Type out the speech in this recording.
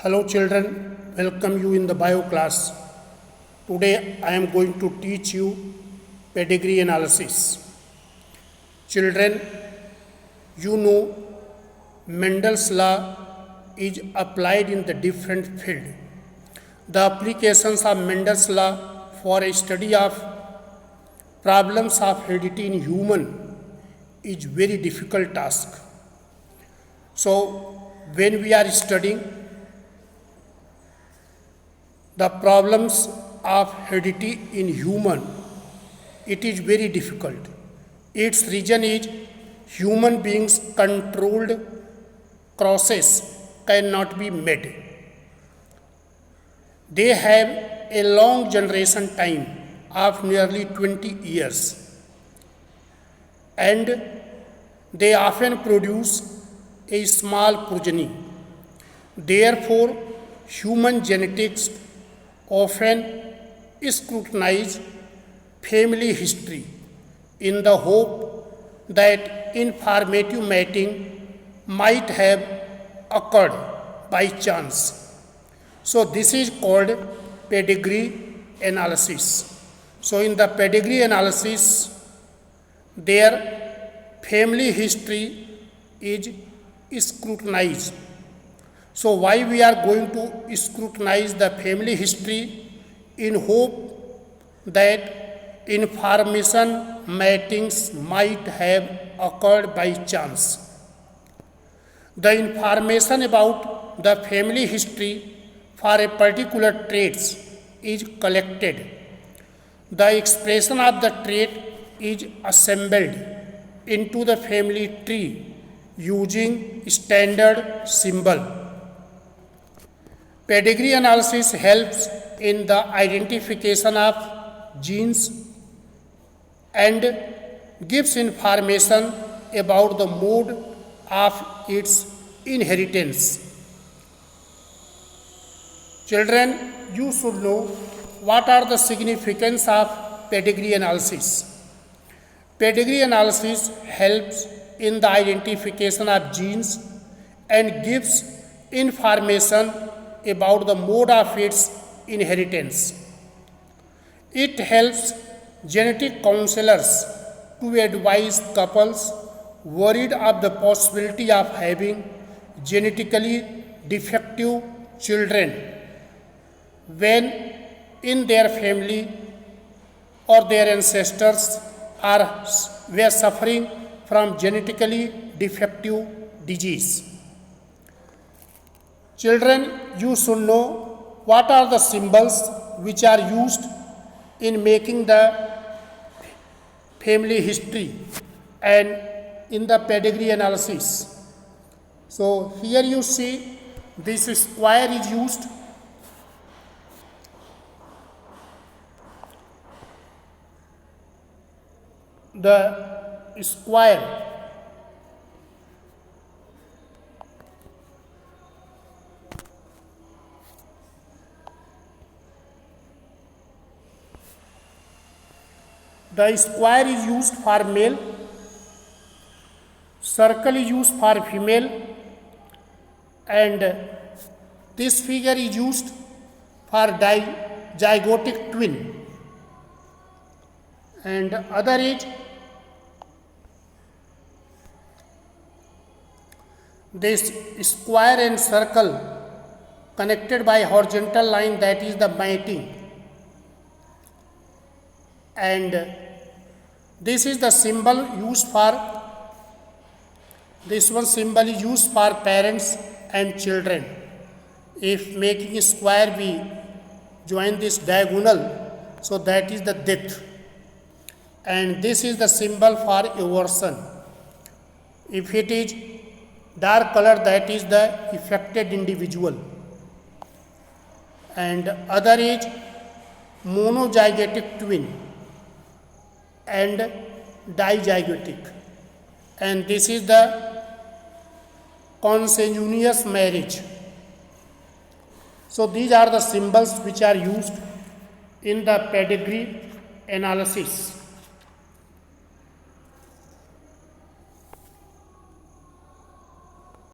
Hello children, welcome you in the bio class. Today I am going to teach you pedigree analysis. Children, you know Mendel's law is applied in the different field. The applications of Mendel's law for a study of problems of heredity in human is very difficult task. So when we are studying the problems of heredity in human, it is very difficult. Its reason is human beings controlled crosses cannot be made. They have a long generation time of nearly 20 years and they often produce a small progeny. Therefore, human genetics often scrutinize family history in the hope that informative mating might have occurred by chance. So this is called pedigree analysis. So in the pedigree analysis, their family history is scrutinized. So why we are going to scrutinize the family history? In hope that information matings might have occurred by chance. The information about the family history for a particular traits is collected. The expression of the trait is assembled into the family tree using standard symbol. Pedigree analysis helps in the identification of genes and gives information about the mode of its inheritance. Children, you should know what are the significance of pedigree analysis. Pedigree analysis helps in the identification of genes and gives information about the mode of its inheritance. It helps genetic counselors to advise couples worried of the possibility of having genetically defective children when in their family or their ancestors were suffering from genetically defective disease. Children, you should know what are the symbols which are used in making the family history and in the pedigree analysis. So here you see this square is used. The square is used for male, circle is used for female, and this figure is used for zygotic twin, and other is this square and circle connected by horizontal line, that is the mating, and this is the symbol used for, this one symbol is used for parents and children. If making a square we join this diagonal, so that is the death, and this is the symbol for aversion. If it is dark color, that is the affected individual, and other is monozygotic twin and dizygotic, and this is the consanguineous marriage. So these are the symbols which are used in the pedigree analysis.